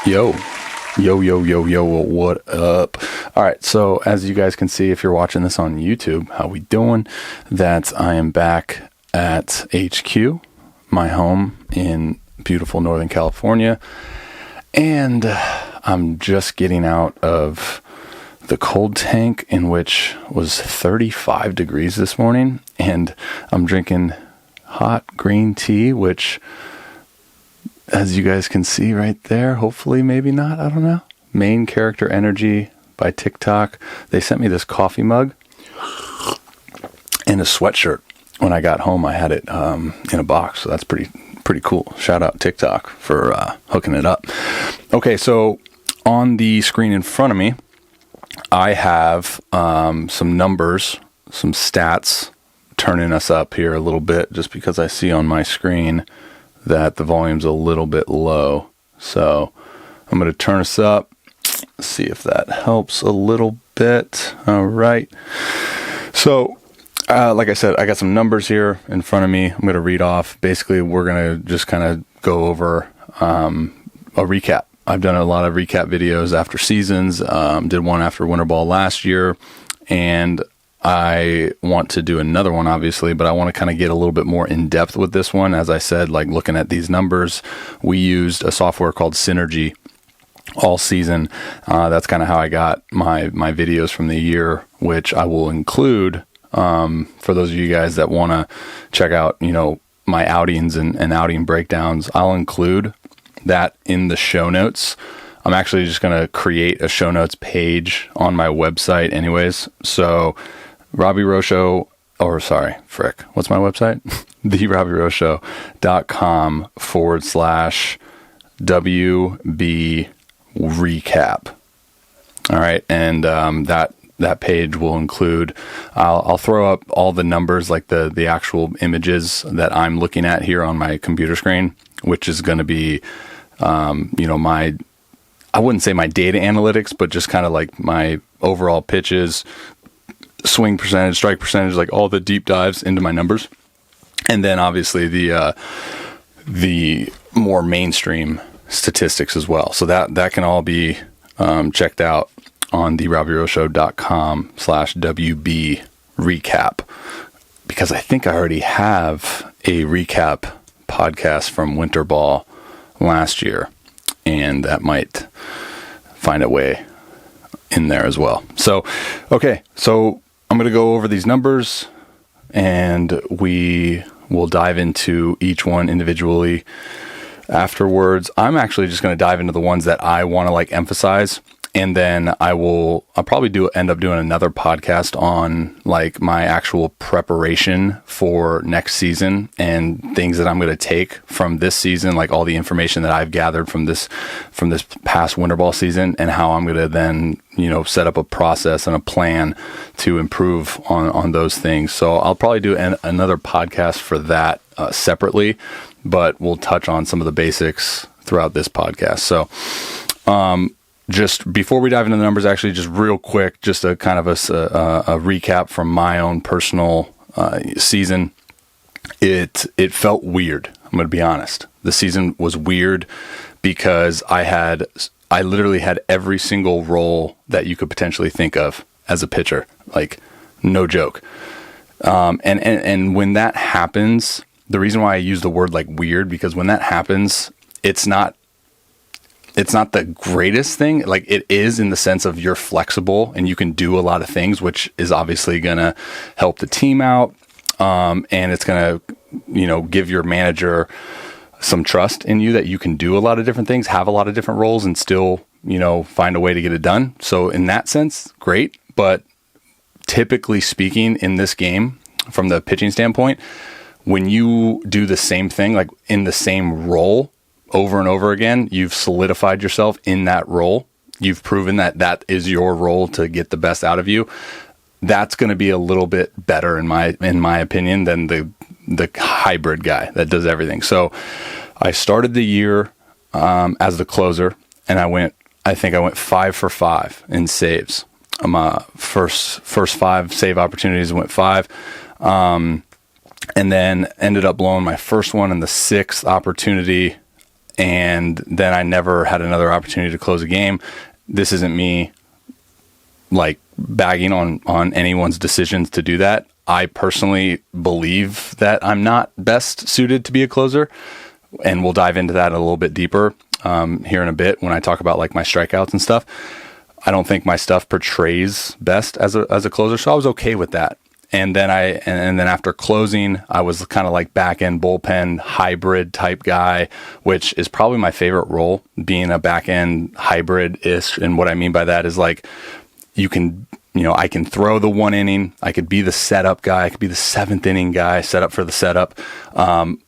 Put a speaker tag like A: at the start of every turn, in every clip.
A: Yo, what up? All right, so as you guys can see, if you're watching this on YouTube, how we doing? That I am back at HQ, my home in beautiful Northern California, and I'm just getting out of the cold tank, in which was 35 degrees this morning, and I'm drinking hot green tea, which, as you guys can see right there, hopefully, maybe not, I don't know. Main Character Energy by TikTok. They sent me this coffee mug and a sweatshirt. When I got home, I had it in a box, so that's pretty cool. Shout out TikTok for hooking it up. Okay, so on the screen in front of me, I have some numbers, some stats, turning us up here a little bit, just because I see on my screen that the volume's a little bit low. So I'm going to turn us up, see if that helps a little bit. All right. So, like I said, I got some numbers here in front of me. I'm going to read off. Basically, we're going to just kind of go over a recap. I've done a lot of recap videos after seasons. Did one after Winterball last year, and I want to do another one, obviously, but I want to kind of get a little bit more in depth with this one. As I said, like looking at these numbers, we used a software called Synergy all season. That's kind of how I got my videos from the year, which I will include for those of you guys that want to check out, my outings and outing breakdowns. I'll include that in the show notes. I'm actually just going to create a show notes page on my website anyways. So Robby Row Show, what's my website? TheRobbyRowShow.com/WB recap. All right. And, that page will include, I'll throw up all the numbers, like the actual images that I'm looking at here on my computer screen, which is going to be, I wouldn't say my data analytics, but just kind of like my overall pitches, swing percentage, strike percentage, like all the deep dives into my numbers. And then obviously the more mainstream statistics as well. So that can all be checked out on TheRobbyRowShow.com/WB recap, because I think I already have a recap podcast from Winterball last year, and that might find a way in there as well. So, okay, so I'm going to go over these numbers, and we will dive into each one individually afterwards. I'm actually just going to dive into the ones that I want to emphasize, and then I'll probably end up doing another podcast on like my actual preparation for next season and things that I'm going to take from this season, like all the information that I've gathered from this past Winterball season, and how I'm going to then, set up a process and a plan to improve on those things. So I'll probably do another podcast for that separately, but we'll touch on some of the basics throughout this podcast. So, just before we dive into the numbers, actually, just real quick, just a kind of a recap from my own personal season. It felt weird. I'm going to be honest. The season was weird because I literally had every single role that you could potentially think of as a pitcher, like no joke. And when that happens, the reason why I use the word like weird, because when that happens, it's not the greatest thing. Like, it is in the sense of you're flexible and you can do a lot of things, which is obviously going to help the team out. And it's going to, give your manager some trust in you that you can do a lot of different things, have a lot of different roles, and still, find a way to get it done. So in that sense, great. But typically speaking, in this game, from the pitching standpoint, when you do the same thing, like in the same role, over and over again, you've solidified yourself in that role. You've proven that is your role to get the best out of you. That's going to be a little bit better in my opinion than the hybrid guy that does everything. So I started the year as the closer, and I think I went 5 for 5 in saves. My first 5 save opportunities went 5. And then ended up blowing my first one in the 6th opportunity and then I never had another opportunity to close a game. This isn't me like bagging on anyone's decisions to do that. I personally believe that I'm not best suited to be a closer, and we'll dive into that a little bit deeper here in a bit when I talk about like my strikeouts and stuff. I don't think my stuff portrays best as a closer, so I was okay with that. And then and then after closing, I was kind of like back end bullpen hybrid type guy, which is probably my favorite role, being a back end hybrid ish. And what I mean by that is like I can throw the 1 inning. I could be the setup guy. I could be the 7th inning guy, set up for the setup,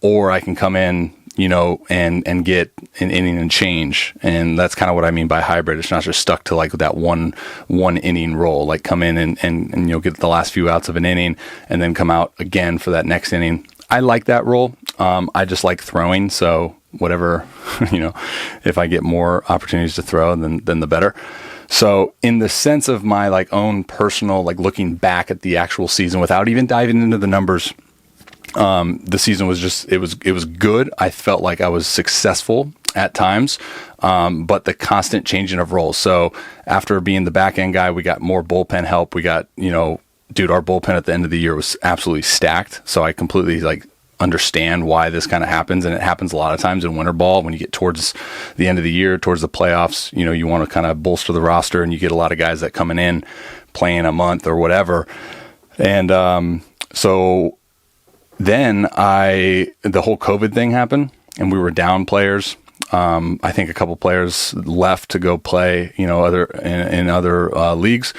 A: or I can come in, and get an inning and change. And that's kind of what I mean by hybrid. It's not just stuck to like that one inning role, like come in and get the last few outs of an inning and then come out again for that next inning. I like that role. I just like throwing. So whatever, if I get more opportunities to throw, then the better. So in the sense of my like own personal, like looking back at the actual season without even diving into the numbers, the season was just, it was good. I felt like I was successful at times, but the constant changing of roles. So after being the back end guy, we got more bullpen help. We got, our bullpen at the end of the year was absolutely stacked. So I completely like understand why this kind of happens. And it happens a lot of times in Winterball when you get towards the end of the year, towards the playoffs, you want to kind of bolster the roster and you get a lot of guys that coming in playing a month or whatever. And, so then the whole COVID thing happened and we were down players. I think a couple players left to go play, in other leagues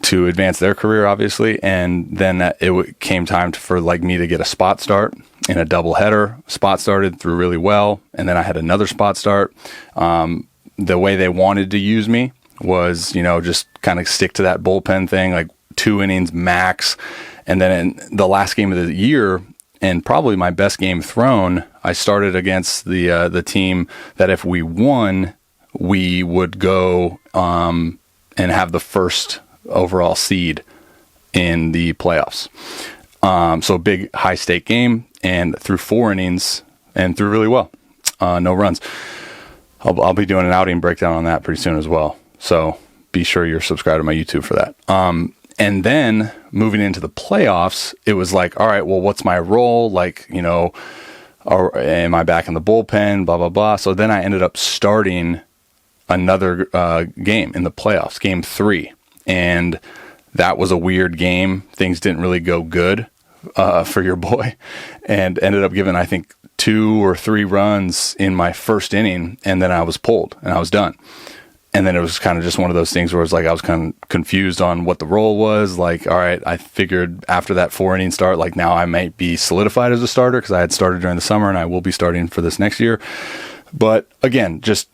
A: to advance their career, obviously. And then it came time for like me to get a spot start in a doubleheader. Spot started through really well. And then I had another spot start. The way they wanted to use me was, just kind of stick to that bullpen thing, like 2 innings max. And then in the last game of the year, and probably my best game thrown, I started against the team that if we won, we would go and have the first overall seed in the playoffs. So big high stake game, and threw 4 innings and threw really well. No runs. I'll be doing an outing breakdown on that pretty soon as well. So be sure you're subscribed to my YouTube for that. And then moving into the playoffs, it was like, all right, well, what's my role? Like, or am I back in the bullpen? Blah, blah, blah. So then I ended up starting another game in the playoffs, game 3. And that was a weird game. Things didn't really go good for your boy, and ended up giving, I think, 2 or 3 runs in my first inning. And then I was pulled and I was done. And then it was kind of just one of those things where it's like I was kind of confused on what the role was. Like, all right, I figured after that 4 inning start, like now I might be solidified as a starter because I had started during the summer and I will be starting for this next year. But again, just,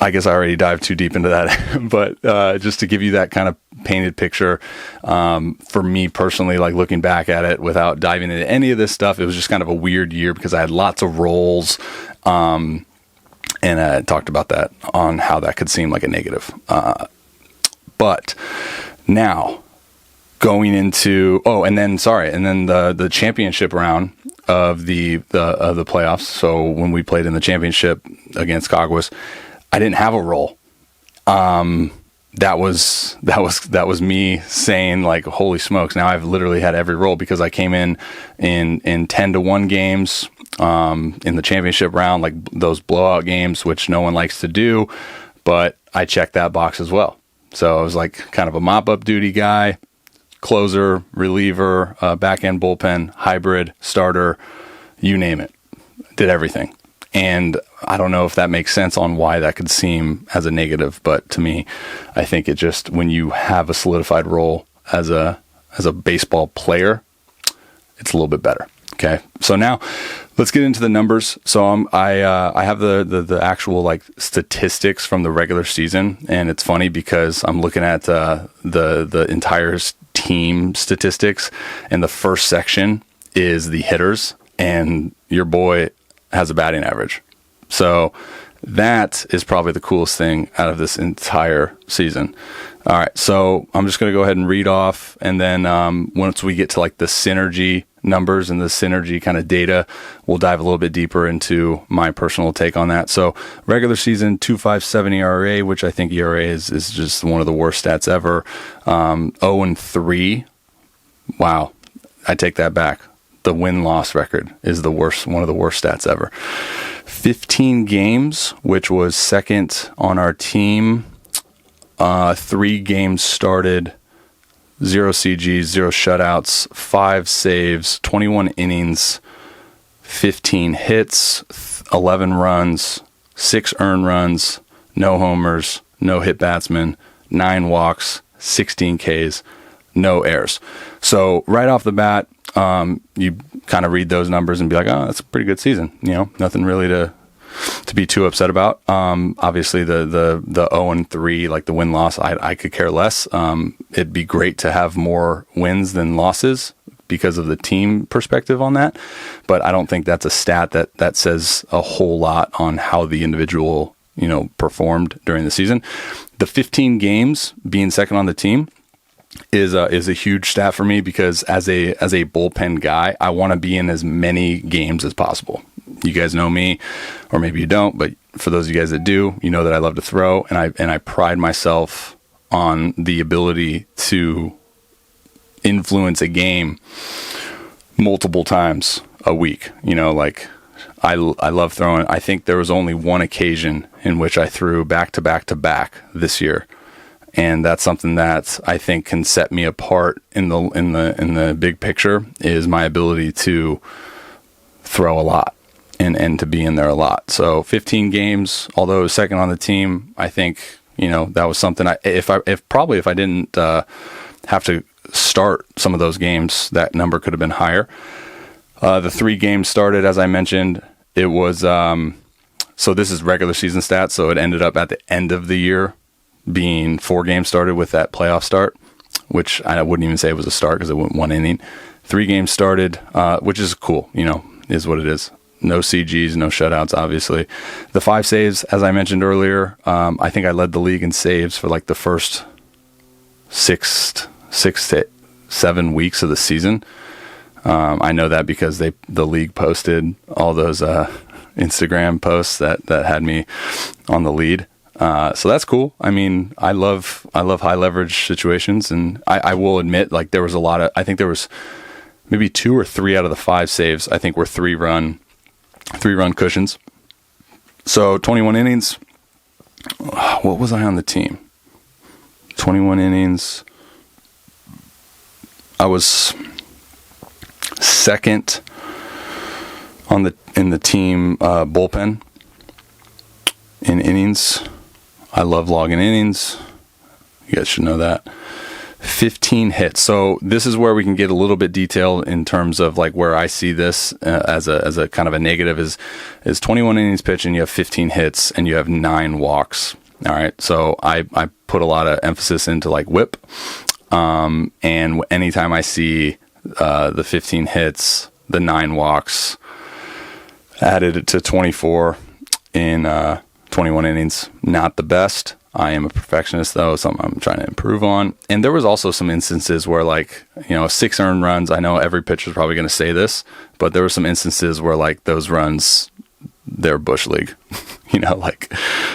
A: I guess I already dived too deep into that. But just to give you that kind of painted picture, for me personally, like looking back at it without diving into any of this stuff, it was just kind of a weird year because I had lots of roles. And I talked about that on how that could seem like a negative. But now going into, and then the championship round of the playoffs. So when we played in the championship against Caguas, I didn't have a role. That was me saying like, holy smokes, now I've literally had every role because I came in 10-1 games, in the championship round, like those blowout games, which no one likes to do, but I checked that box as well. So I was like kind of a mop-up duty guy, closer, reliever, back-end bullpen, hybrid, starter, you name it. Did everything. And I don't know if that makes sense on why that could seem as a negative, but to me, I think it just, when you have a solidified role as a baseball player, it's a little bit better. Okay. So now let's get into the numbers. So I have the actual like statistics from the regular season, and it's funny because I'm looking at the entire team statistics, and the first section is the hitters, and your boy has a batting average. So that is probably the coolest thing out of this entire season. All right, so I'm just going to go ahead and read off, and then once we get to like the synergy numbers and the synergy kind of data. We'll dive a little bit deeper into my personal take on that. So regular season 2.57 ERA, which I think ERA is just one of the worst stats ever. 0-3. Wow. I take that back. The win-loss record is one of the worst stats ever. 15 games, which was second on our team. 3 games started, 0 CGs, 0 shutouts, 5 saves, 21 innings, 15 hits, 11 runs, 6 earned runs, no homers, no hit batsmen, 9 walks, 16 Ks, no errors. So right off the bat, you kind of read those numbers and be like, oh, that's a pretty good season. Nothing really to be too upset about. Obviously the 0-3, like the win-loss, I could care less. It'd be great to have more wins than losses because of the team perspective on that. But I don't think that's a stat that says a whole lot on how the individual, performed during the season. The 15 games being second on the team is a huge stat for me, because as a bullpen guy, I want to be in as many games as possible. You guys know me, or maybe you don't, but for those of you guys that do, you know that I love to throw, and I pride myself on the ability to influence a game multiple times a week. I love throwing. I think there was only one occasion in which I threw back to back to back this year. And that's something that I think can set me apart in the big picture, is my ability to throw a lot and to be in there a lot. So 15 games, although it was second on the team, I think, that was something if I didn't have to start some of those games, that number could have been higher. The 3 games started, as I mentioned, it was, so this is regular season stats. So it ended up at the end of the year being 4 games started with that playoff start, which I wouldn't even say it was a start because it went 1 inning. 3 games started, which is cool, is what it is. No CGs, no shutouts, obviously. The 5 saves, as I mentioned earlier, I think I led the league in saves for like the first 6 to 7 weeks of the season. I know that because the league posted all those Instagram posts that had me on the lead. So that's cool. I mean, I love high leverage situations, and I will admit, like, there was I think there was maybe 2 or 3 out of the 5 saves, I think, were 3-run cushions. So 21 innings. What was I on the team? 21 innings. I was second in the team bullpen in innings. I love logging innings. You guys should know that. 15 hits. So this is where we can get a little bit detailed in terms of like where I see this as a kind of a negative is 21 innings pitched and you have 15 hits and you have 9 walks. All right. So I put a lot of emphasis into like whip. And anytime I see the 15 hits, the 9 walks, added to 24 in 21 innings, not the best. I am a perfectionist, though, something I'm trying to improve on. And there was also some instances where, like, 6 earned runs. I know every pitcher is probably going to say this, but there were some instances where, like, those runs, they're Bush League. Like,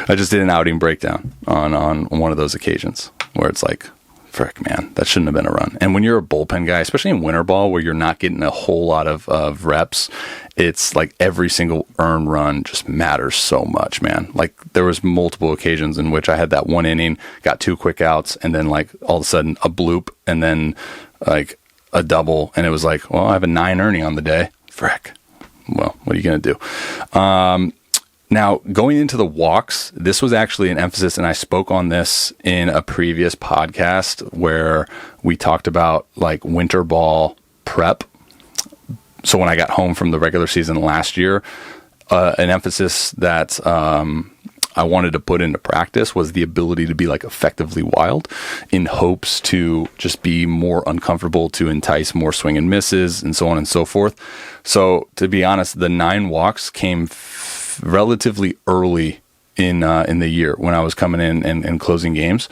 A: I just did an outing breakdown on one of those occasions where it's like, frick, man, that shouldn't have been a run. And when you're a bullpen guy, especially in Winterball, where you're not getting a whole lot of reps, it's like every single earned run just matters so much, man. Like, there was multiple occasions in which I had that 1 inning, got 2 quick outs, and then like all of a sudden a bloop, and then like a double, and it was like, well, I have a 9 earning on the day. Frick. Well, what are you going to do? Now, going into the walks, this was actually an emphasis, and I spoke on this in a previous podcast where we talked about like Winterball prep. So when I got home from the regular season last year, an emphasis that I wanted to put into practice was the ability to be like effectively wild in hopes to just be more uncomfortable, to entice more swing and misses and so on and so forth. So to be honest, the 9 walks came relatively early in the year when I was coming in and closing games,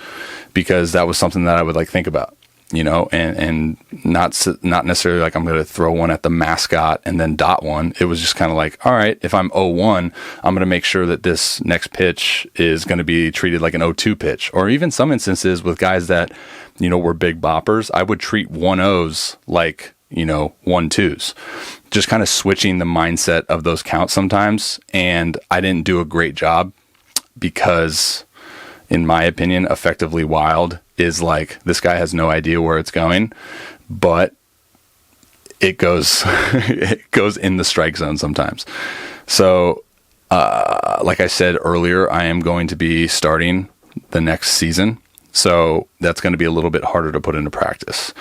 A: because that was something that I would like think about. and not necessarily like I'm going to throw one at the mascot and then dot one. It was just kind of like, all right, if I'm 0-1, I'm going to make sure that this next pitch is going to be treated like an 0-2 pitch. Or even some instances with guys that, were big boppers, I would treat 1-0s like, 1-2s, just kind of switching the mindset of those counts sometimes. And I didn't do a great job because, in my opinion, Effectively Wild is like, this guy has no idea where it's going, but it goes it goes in the strike zone sometimes. So like I said earlier, I am going to be starting the next season, so that's going to be a little bit harder to put into practice.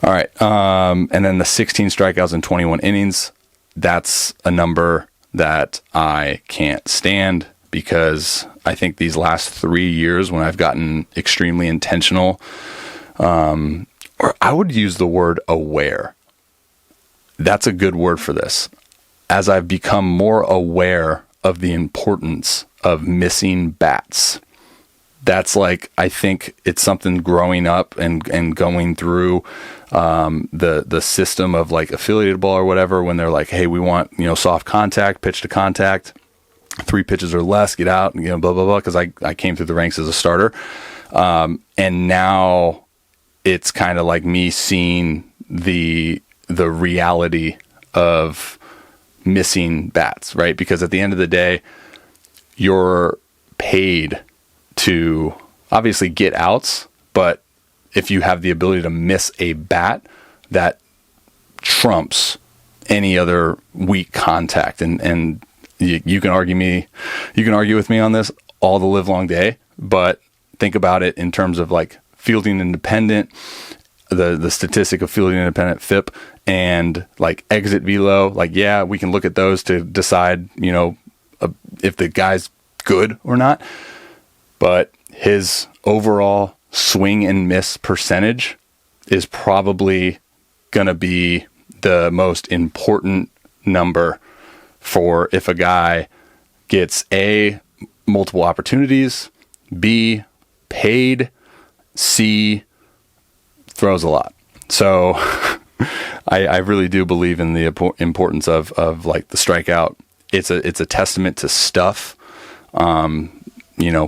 A: All right, and then the 16 strikeouts in 21 innings, that's a number that I can't stand, because I think these last 3 years when I've gotten extremely intentional, or I would use the word aware. That's a good word for this. As I've become more aware of the importance of missing bats. That's like, I think it's something growing up and going through the system of like affiliated ball or whatever, when they're like, hey, we want, soft contact, pitch to contact, 3 pitches or less, get out, blah, blah, blah. Cause I came through the ranks as a starter. And now it's kind of like me seeing the reality of missing bats, right? Because at the end of the day, you're paid to obviously get outs, but if you have the ability to miss a bat, that trumps any other weak contact. And you can argue with me on this all the live long day, but think about it in terms of like fielding independent, the statistic of fielding independent FIP, and like exit velo. Like, yeah, we can look at those to decide, if the guy's good or not, but his overall swing and miss percentage is probably going to be the most important number for if a guy gets A, multiple opportunities, B, paid, C, throws a lot. So I really do believe in the importance of like the strikeout. It's a testament to stuff.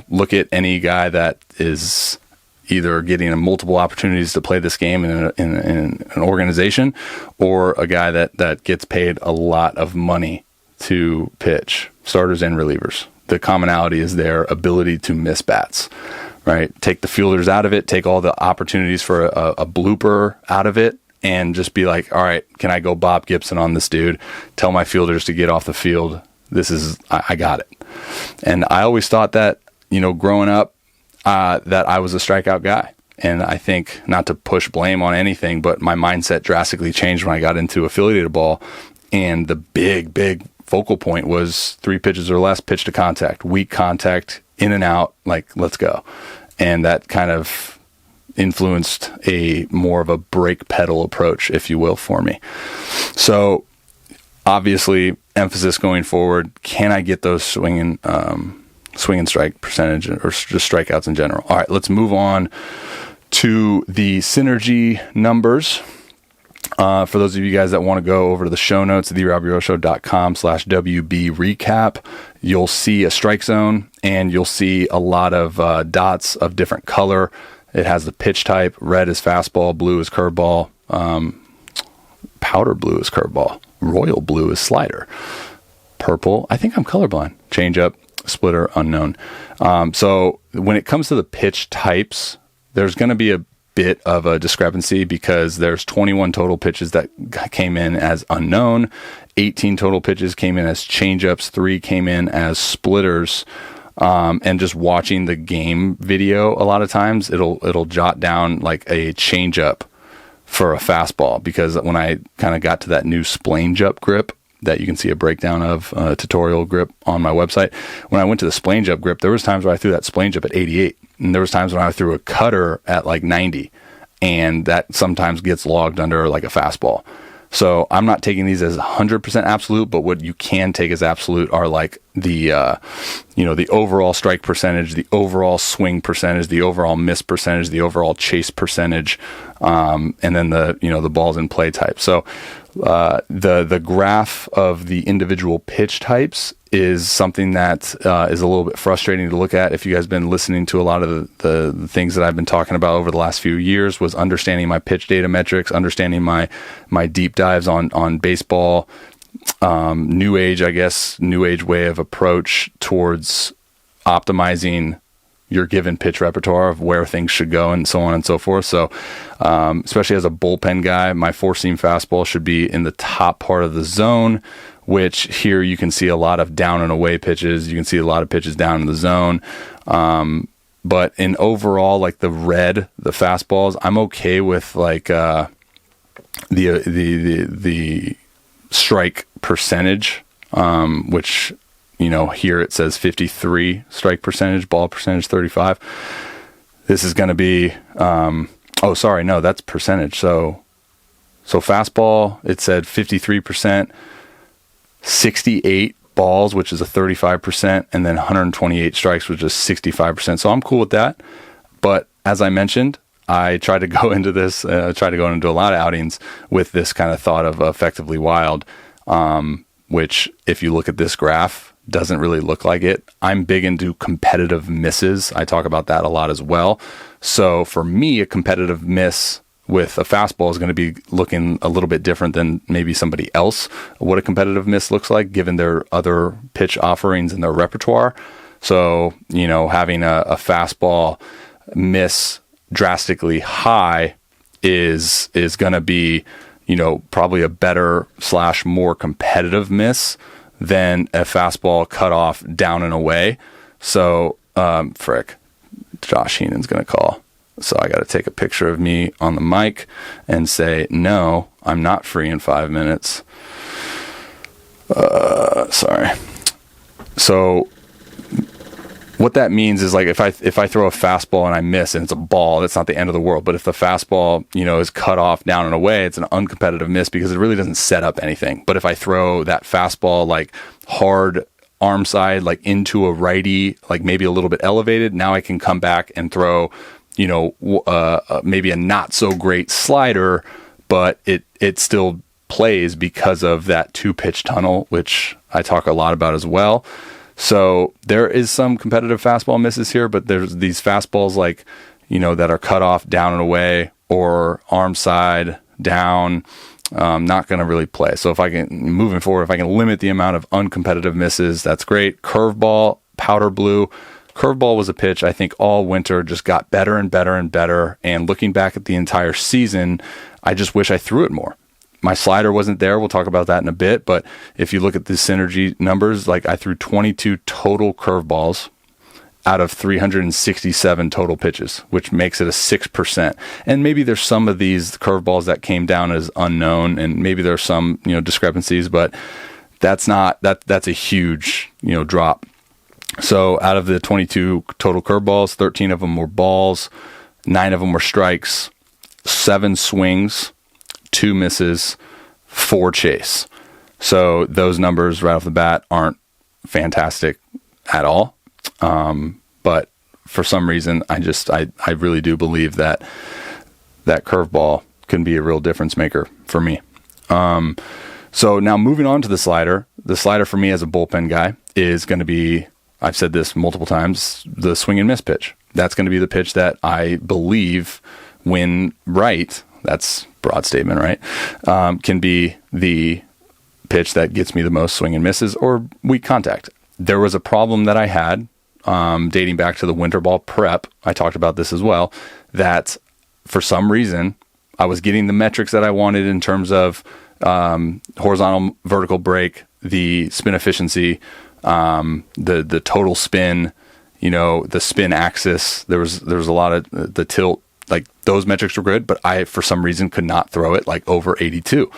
A: Look at any guy that is either getting multiple opportunities to play this game in an organization, or a guy that gets paid a lot of money to pitch, starters and relievers. The commonality is their ability to miss bats, right? Take the fielders out of it, take all the opportunities for a blooper out of it, and just be like, all right, can I go Bob Gibson on this dude? Tell my fielders to get off the field. I got it. And I always thought that, growing up, that I was a strikeout guy. And I think, not to push blame on anything, but my mindset drastically changed when I got into affiliated ball. And the big focal point was 3 pitches or less, pitch to contact, weak contact, in and out, like, let's go. And that kind of influenced a more of a brake pedal approach, if you will, for me. So obviously, emphasis going forward, can I get those swing and strike percentage, or just strikeouts in general? All right, let's move on to the synergy numbers. For those of you guys that want to go over to the show notes, therobbyrowshow.com/WB recap, you'll see a strike zone, and you'll see a lot of dots of different color. It has the pitch type. Red is fastball, blue is curveball, powder blue is curveball, royal blue is slider, purple, I think I'm colorblind, changeup, splitter, unknown. So when it comes to the pitch types, there's going to be a bit of a discrepancy, because there's 21 total pitches that came in as unknown, 18 total pitches came in as changeups, 3 came in as splitters. And just watching the game video, a lot of times it'll jot down like a changeup for a fastball, because when I kind of got to that new splange up grip that you can see a breakdown of, tutorial grip on my website, when I went to the splange up grip, there was times where I threw that splange up at 88, and there was times when I threw a cutter at like 90, and that sometimes gets logged under like a fastball. So I'm not taking these as 100% absolute, but what you can take as absolute are like the overall strike percentage, the overall swing percentage, the overall miss percentage, the overall chase percentage, and then the balls in play type. So the graph of the individual pitch types is something that is a little bit frustrating to look at. If you guys have been listening to a lot of the things that I've been talking about over the last few years, was understanding my pitch data metrics, understanding my deep dives on baseball, new age way of approach towards optimizing your given pitch repertoire of where things should go and so on and so forth. So, especially as a bullpen guy, my four-seam fastball should be in the top part of the zone, which here you can see a lot of down and away pitches. You can see a lot of pitches down in the zone. But in overall, like the fastballs, I'm okay with like, the strike percentage, which, here it says 53 strike percentage, ball percentage 35. This is going to be, that's percentage. So fastball, it said 53%, 68 balls, which is a 35%, and then 128 strikes, which is 65%. So I'm cool with that. But as I mentioned, I tried to go into this, a lot of outings with this kind of thought of effectively wild, which if you look at this graph, doesn't really look like it. I'm big into competitive misses. I talk about that a lot as well. So for me, a competitive miss with a fastball is going to be looking a little bit different than maybe somebody else, what a competitive miss looks like given their other pitch offerings in their repertoire. So, having a fastball miss drastically high is going to be, probably a better / more competitive miss than a fastball cut off down and away. So, Josh Heenan's going to call. So I got to take a picture of me on the mic and say, no, I'm not free in 5 minutes. Sorry. So what that means is like if I throw a fastball and I miss and it's a ball, that's not the end of the world. But if the fastball, is cut off down and away, it's an uncompetitive miss because it really doesn't set up anything. But if I throw that fastball like hard arm side, like into a righty, like maybe a little bit elevated, now I can come back and throw, maybe a not so great slider, but it still plays because of that 2-pitch tunnel, which I talk a lot about as well. So there is some competitive fastball misses here, but there's these fastballs like, that are cut off down and away or arm side down, not going to really play. So moving forward, if I can limit the amount of uncompetitive misses, that's great. Curveball, powder blue. Curveball was a pitch I think all winter just got better and better and better. And looking back at the entire season, I just wish I threw it more. My slider wasn't there. We'll talk about that in a bit. But if you look at the synergy numbers, like I threw 22 total curveballs out of 367 total pitches, which makes it a 6%. And maybe there's some of these curveballs that came down as unknown, and maybe there's some, discrepancies, but that's a huge, drop. So out of the 22 total curveballs, 13 of them were balls, 9 of them were strikes, 7 swings, 2 misses, 4 chase. So those numbers right off the bat aren't fantastic at all. But for some reason, I really do believe that curveball can be a real difference maker for me. So now moving on to the slider for me as a bullpen guy is going to be, I've said this multiple times, the swing and miss pitch. That's going to be the pitch that I believe when right, that's broad statement, right? Can be the pitch that gets me the most swing and misses or weak contact. There was a problem that I had dating back to the Winterball prep. I talked about this as well, that for some reason I was getting the metrics that I wanted in terms of horizontal vertical break, the spin efficiency, the total spin, the spin axis. There was a lot of the tilt, like those metrics were good, but I, for some reason, could not throw it like over 82.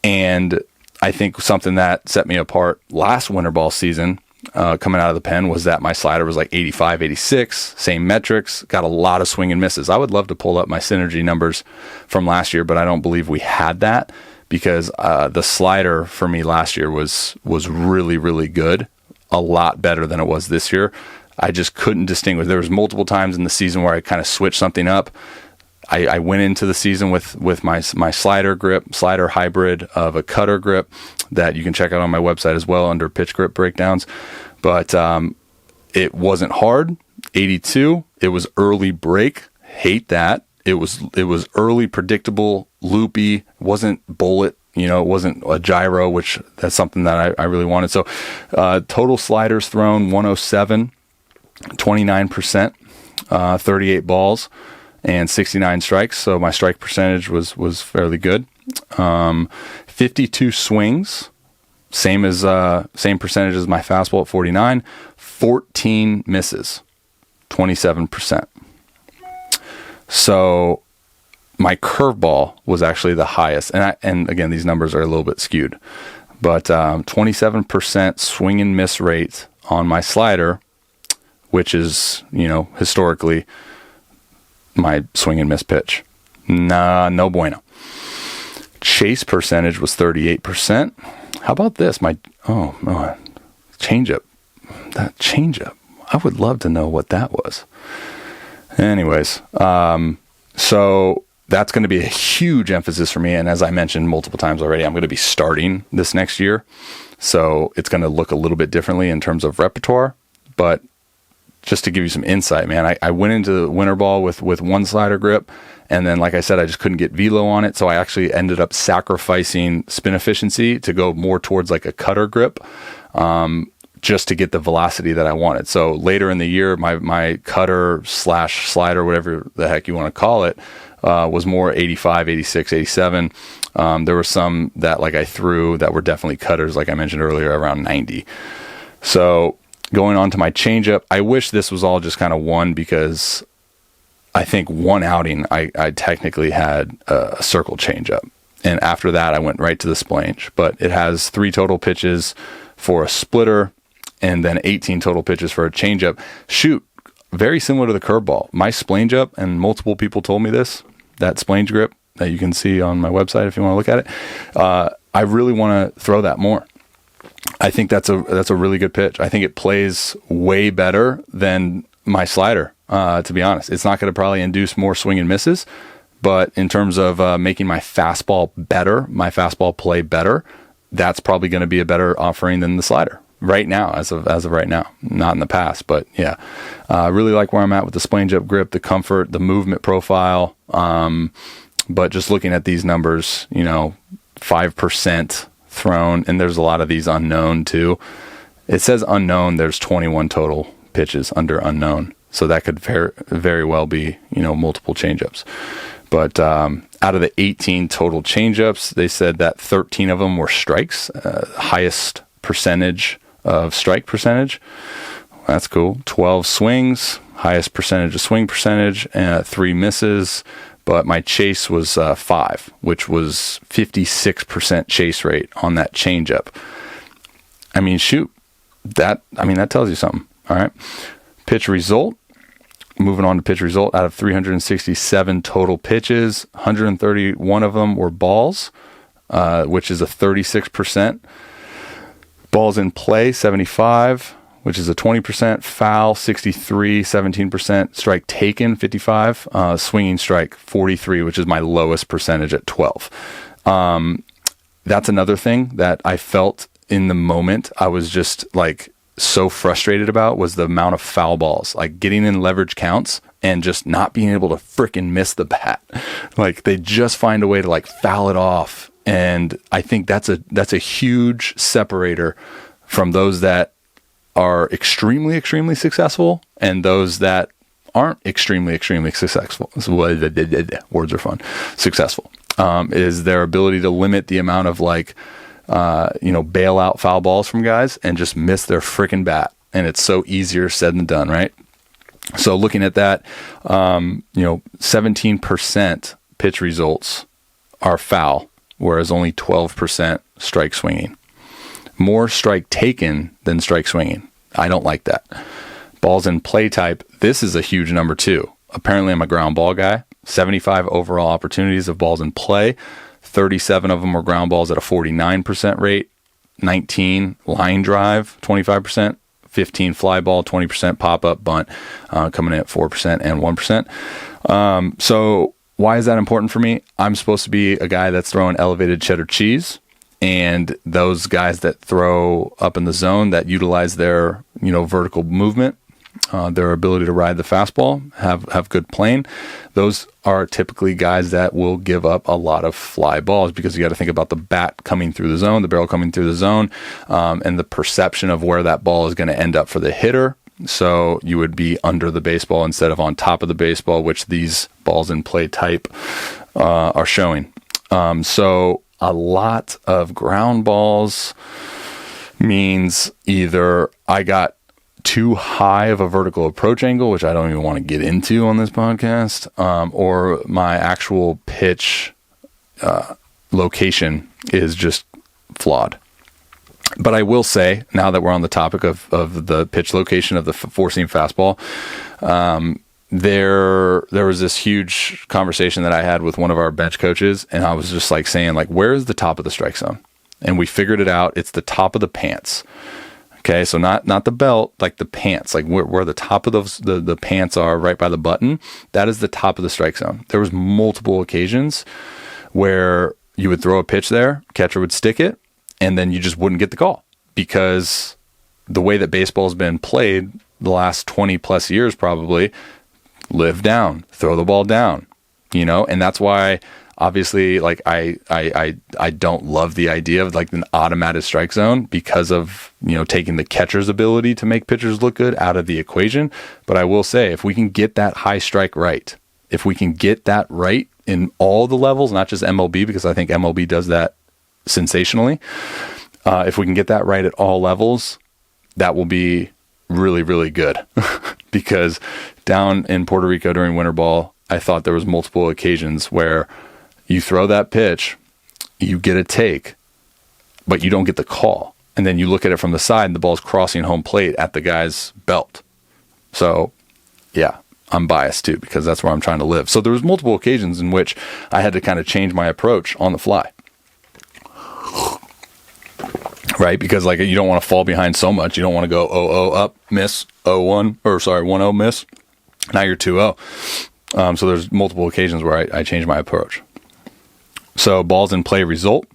A: And I think something that set me apart last Winterball season, coming out of the pen, was that my slider was like 85, 86, same metrics, got a lot of swing and misses. I would love to pull up my synergy numbers from last year, but I don't believe we had that because the slider for me last year was really, really good, a lot better than it was this year. I just couldn't distinguish. There was multiple times in the season where I kind of switched something up. I went into the season with my slider hybrid of a cutter grip that you can check out on my website as well under pitch grip breakdowns. But it wasn't hard. 82. It was early break. Hate that. It was early, predictable, loopy. Wasn't bullet. It wasn't a gyro, which that's something that I really wanted. So total sliders thrown 107, 29%, 38 balls. And 69 strikes, so my strike percentage was fairly good. 52 swings, same percentage as my fastball at 49. 14 misses, 27%. So my curveball was actually the highest, and again these numbers are a little bit skewed, but 27% swing and miss rate on my slider, which is historically my swing and miss pitch. No bueno. Chase percentage was 38%. How about this? Changeup. That changeup. I would love to know what that was. Anyways, so that's going to be a huge emphasis for me. And as I mentioned multiple times already, I'm going to be starting this next year. So it's going to look a little bit differently in terms of repertoire, but just to give you some insight, man, I went into the Winterball with one slider grip, and then, like I said, I just couldn't get velo on it, so I actually ended up sacrificing spin efficiency to go more towards like a cutter grip, just to get the velocity that I wanted. So later in the year, my cutter / slider, whatever the heck you want to call it, was more 85, 86, 87. There were some that I threw that were definitely cutters, like I mentioned earlier, around 90. So going on to my changeup, I wish this was all just kind of one, because I think one outing I technically had a circle changeup, and after that I went right to the splange. But it has 3 total pitches for a splitter, and then 18 total pitches for a changeup. Shoot, very similar to the curveball. My splange up, and multiple people told me this, that splange grip that you can see on my website if you want to look at it. I really want to throw that more. I think that's a really good pitch. I think it plays way better than my slider, to be honest. It's not going to probably induce more swing and misses, but in terms of making my fastball better, my fastball play better, that's probably going to be a better offering than the slider right now, as of right now. Not in the past, but yeah. I really like where I'm at with the splange up grip, the comfort, the movement profile. But just looking at these numbers, 5% thrown, and there's a lot of these unknown too. It says unknown, there's 21 total pitches under unknown, so that could very well be multiple changeups. But out of the 18 total changeups, they said that 13 of them were strikes, highest percentage of strike percentage. That's cool. 12 swings, highest percentage of swing percentage, 3 misses. But my chase was 5, which was 56% chase rate on that changeup. I mean, shoot, that tells you something. All right. Pitch result. Moving on to pitch result, out of 367 total pitches, 131 of them were balls, which is a 36%. Balls in play, 75, which is a 20%. Foul, 63, 17%. Strike taken, 55. Swinging strike, 43, which is my lowest percentage at 12. That's another thing that I felt in the moment. I was just so frustrated about was the amount of foul balls, getting in leverage counts and just not being able to freaking miss the bat. They just find a way to foul it off. And I think that's a huge separator from those that are extremely, extremely successful and those that aren't extremely, extremely successful. Words are fun. Successful is their ability to limit the amount of bail out foul balls from guys and just miss their freaking bat. And it's so easier said than done, right? So looking at that, 17% pitch results are foul, whereas only 12% strike swinging. More strike taken than strike swinging. I don't like that. Balls in play type, this is a huge number too. Apparently I'm a ground ball guy. 75 overall opportunities of balls in play, 37 of them were ground balls at a 49% rate, 19 line drive, 25%, 15 fly ball, 20% pop-up bunt, coming in at 4% and 1%. So why is that important for me? I'm supposed to be a guy that's throwing elevated cheddar cheese, and those guys that throw up in the zone that utilize their, vertical movement, their ability to ride the fastball, have good plane. Those are typically guys that will give up a lot of fly balls, because you got to think about the bat coming through the zone, the barrel coming through the zone, and the perception of where that ball is going to end up for the hitter. So you would be under the baseball instead of on top of the baseball, which these balls in play type are showing. So a lot of ground balls means either I got too high of a vertical approach angle, which I don't even want to get into on this podcast, or my actual pitch location is just flawed. But I will say, now that we're on the topic of the pitch location of the four-seam fastball, there was this huge conversation that I had with one of our bench coaches, and I was just saying, where is the top of the strike zone? And we figured it out. It's the top of the pants. Okay, so not the belt, like the pants, where the top of the pants are, right by the button. That is the top of the strike zone. There was multiple occasions where you would throw a pitch there, catcher would stick it, and then you just wouldn't get the call, because the way that baseball's been played the last 20 plus years, probably, live down, throw the ball down, and that's why obviously I don't love the idea of an automatic strike zone, because of taking the catcher's ability to make pitchers look good out of the equation. But I will say, if we can get that high strike right, if we can get that right in all the levels, not just MLB, because I think MLB does that sensationally, if we can get that right at all levels, that will be really, really good. Because down in Puerto Rico during Winterball, I thought there was multiple occasions where you throw that pitch, you get a take, but you don't get the call. And then you look at it from the side and the ball's crossing home plate at the guy's belt. So, yeah, I'm biased too, because that's where I'm trying to live. So there was multiple occasions in which I had to kind of change my approach on the fly. Right? Because you don't want to fall behind so much. You don't want to go 0-0 up, miss, 0-1, or sorry, 1-0 miss. Now you're 2-0. So there's multiple occasions where I changed my approach. So balls in play result,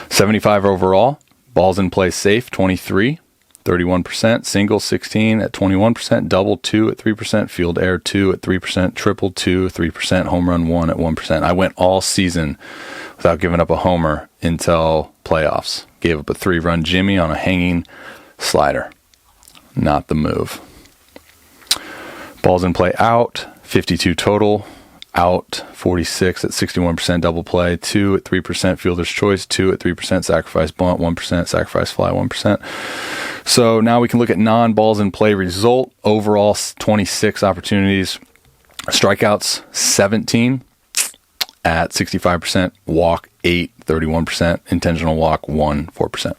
A: 75 overall, balls in play safe, 23, 31%, single 16 at 21%, double 2 at 3%, field error 2 at 3%, triple 2 at 3%, home run 1 at 1%. I went all season without giving up a homer until playoffs. Gave up a 3-run Jimmy on a hanging slider. Not the move. Balls in play out, 52 total. Out 46 at 61% double play, 2 at 3% fielder's choice, 2 at 3% sacrifice bunt, 1% sacrifice fly, 1%. So now we can look at non-balls in play result. Overall, 26 opportunities. Strikeouts, 17 at 65%. Walk, 8, 31%. Intentional walk, 1, 4%.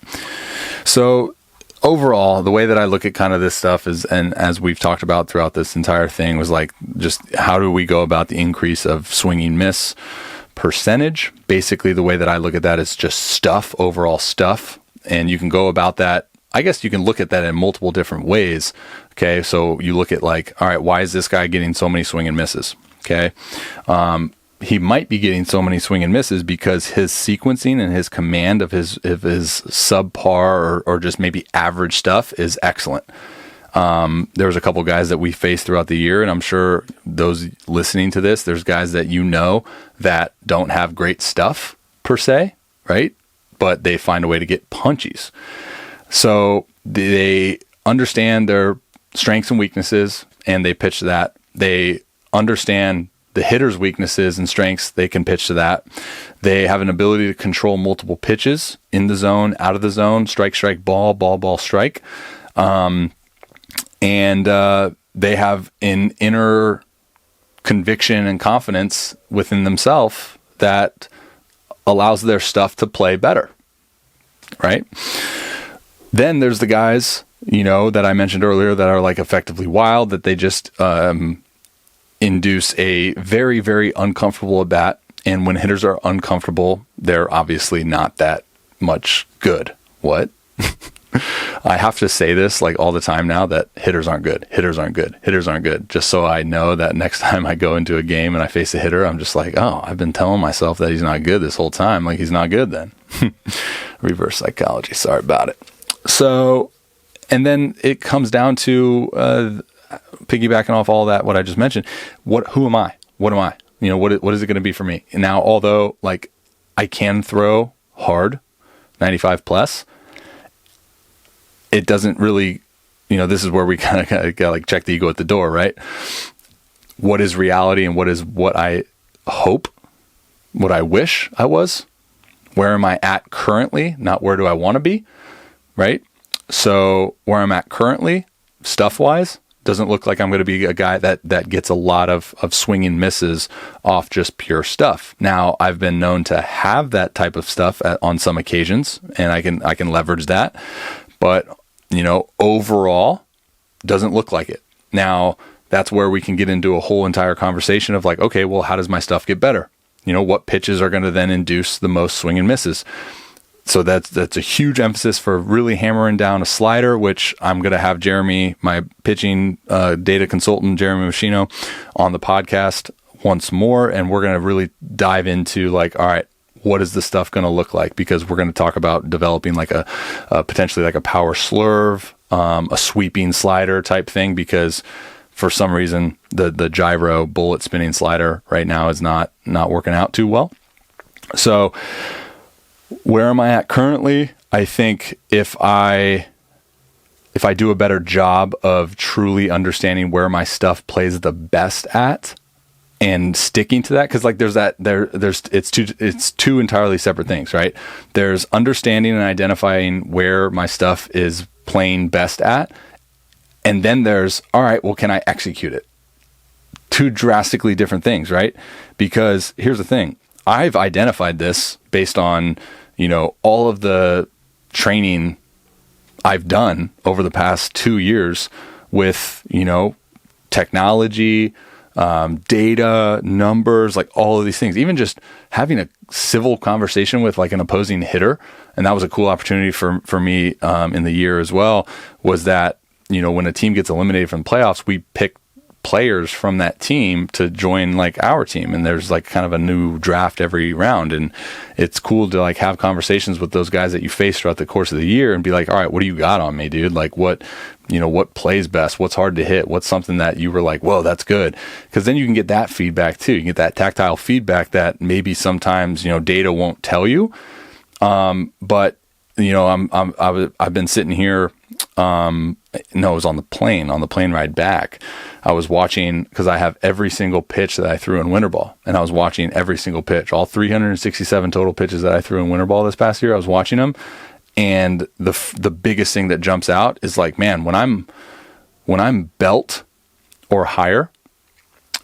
A: So overall, the way that I look at kind of this stuff is, and as we've talked about throughout this entire thing, was just how do we go about the increase of swinging miss percentage? Basically, the way that I look at that is just stuff, overall stuff. And you can go about that. I guess you can look at that in multiple different ways. Okay. So you look at all right, why is this guy getting so many swing and misses? Okay. He might be getting so many swing and misses because his sequencing and his command of his subpar or just maybe average stuff is excellent. There was a couple guys that we faced throughout the year, and I'm sure those listening to this, there's guys that that don't have great stuff per se, right? But they find a way to get punchies. So they understand their strengths and weaknesses, and they pitch to that. They understand the hitter's weaknesses and strengths, they can pitch to that. They have an ability to control multiple pitches in the zone, out of the zone, strike, ball, ball, strike. And they have an inner conviction and confidence within themselves that allows their stuff to play better, right? Then there's the guys, that I mentioned earlier that are effectively wild, that they just induce a very, very uncomfortable at bat And when hitters are uncomfortable, they're obviously not that much good. What? I have to say this like all the time now, that hitters aren't good. Hitters aren't good. Hitters aren't good. Just so I know that next time I go into a game and I face a hitter, I'm just like, oh, I've been telling myself that he's not good this whole time. Like, he's not good then. Reverse psychology. Sorry about it. So, and then it comes down to piggybacking off all that, what I just mentioned. Who am I? What am I? You know, what is it going to be for me? Now, although like I can throw hard, 95 plus, it doesn't really, you know, this is where we kind of got to like check the ego at the door, right? What is reality and what is what I hope, what I wish I was? Where am I at currently? Not where do I want to be, right? So where I'm at currently, stuff-wise, doesn't look like I'm going to be a guy that gets a lot of swing and misses off just pure stuff. Now, I've been known to have that type of stuff on some occasions, and I can leverage that. But, you know, overall, doesn't look like it. Now, that's where we can get into a whole entire conversation of like, okay, well, how does my stuff get better? You know, what pitches are going to then induce the most swing and misses? So that's a huge emphasis for really hammering down a slider, which I'm going to have Jeremy, my pitching data consultant, Jeremy Machino, on the podcast once more. And we're going to really dive into like, all right, what is the stuff going to look like? Because we're going to talk about developing like a potentially like a power slurve, a sweeping slider type thing, because for some reason the gyro bullet spinning slider right now is not working out too well. So where am I at currently? I think if I do a better job of truly understanding where my stuff plays the best at and sticking to that, because like it's two entirely separate things, right? There's understanding and identifying where my stuff is playing best at, and then there's, all right, well, can I execute it? Two drastically different things, right? Because here's the thing. I've identified this based on, you know, all of the training I've done over the past 2 years with, you know, technology, data, numbers, like all of these things, even just having a civil conversation with like an opposing hitter. And that was a cool opportunity for me in the year as well, was that, you know, when a team gets eliminated from playoffs, we pick players from that team to join like our team, and there's like kind of a new draft every round, and it's cool to like have conversations with those guys that you face throughout the course of the year and be like, all right, what do you got on me, dude? Like what plays best, what's hard to hit, what's something that you were like, whoa, that's good. Because then you can get that feedback too. You can get that tactile feedback that maybe sometimes, you know, data won't tell you. But you know, I've been sitting here. No, it was on the plane ride back. I was watching, because I have every single pitch that I threw in Winterball, and I was watching every single pitch, all 367 total pitches that I threw in Winterball this past year. I was watching them, and the biggest thing that jumps out is like, man, when I'm belt or higher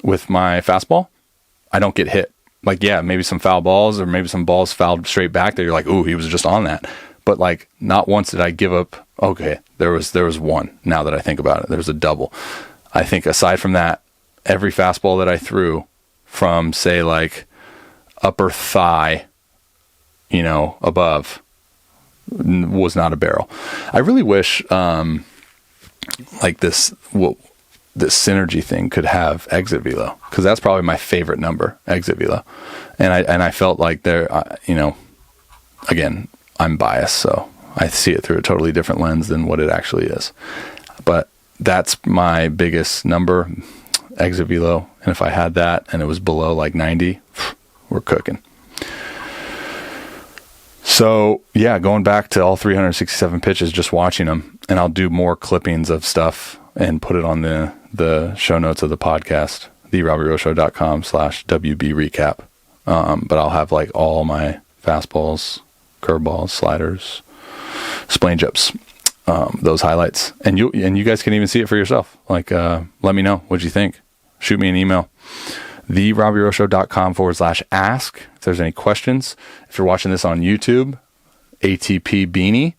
A: with my fastball, I don't get hit. Like, yeah, maybe some foul balls or maybe some balls fouled straight back that you're like, ooh, he was just on that. But like, not once did I give up. Okay, there was one. Now that I think about it, there was a double. I think aside from that, every fastball that I threw from, say, like upper thigh, you know, above, was not a barrel. I really wish like this synergy thing could have exit velo, because that's probably my favorite number, exit velo. And I felt like there, you know, again, I'm biased, so I see it through a totally different lens than what it actually is. But that's my biggest number, exit velo. And if I had that and it was below like 90, we're cooking. So yeah, going back to all 367 pitches, just watching them, and I'll do more clippings of stuff and put it on the show notes of the podcast, therobbyrowshow.com/WB recap. But I'll have like all my fastballs, curveballs, sliders, splane chips, those highlights, and you guys can even see it for yourself. Like, let me know what you think. Shoot me an email, therobbyrowshow.com/ask if there's any questions. If you're watching this on YouTube, ATP Beanie,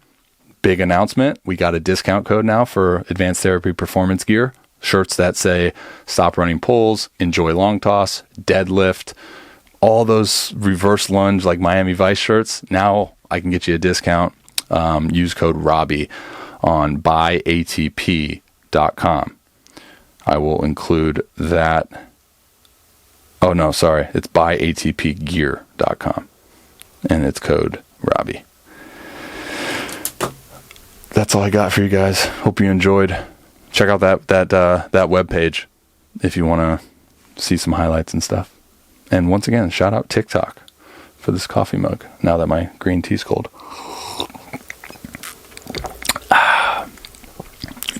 A: big announcement. We got a discount code now for Advanced Therapy Performance Gear. Shirts that say stop running pulls, enjoy long toss, deadlift, all those reverse lunge, like Miami Vice shirts, now I can get you a discount. Use code Robby on buyatp.com. I will include that. Oh, no, sorry. It's buyatpgear.com. And it's code Robby. That's all I got for you guys. Hope you enjoyed. Check out that webpage if you want to see some highlights and stuff. And once again, shout out TikTok for this coffee mug now that my green tea's cold.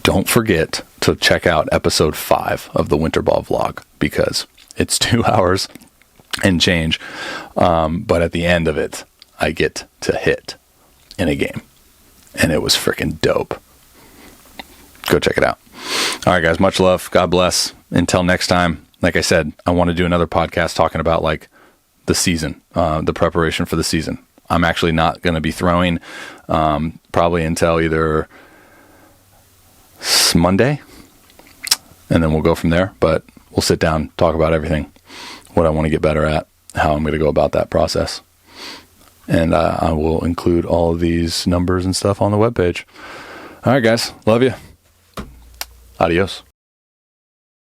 A: Don't forget to check out episode 5 of the Winterball vlog, because it's 2 hours and change. But at the end of it, I get to hit in a game. And it was freaking dope. Go check it out. All right, guys, much love. God bless. Until next time, like I said, I want to do another podcast talking about like the season, the preparation for the season. I'm actually not going to be throwing probably until either Monday, and then we'll go from there. But we'll sit down, talk about everything, what I want to get better at, how I'm going to go about that process. And I will include all of these numbers and stuff on the webpage. All right, guys. Love you. Adios.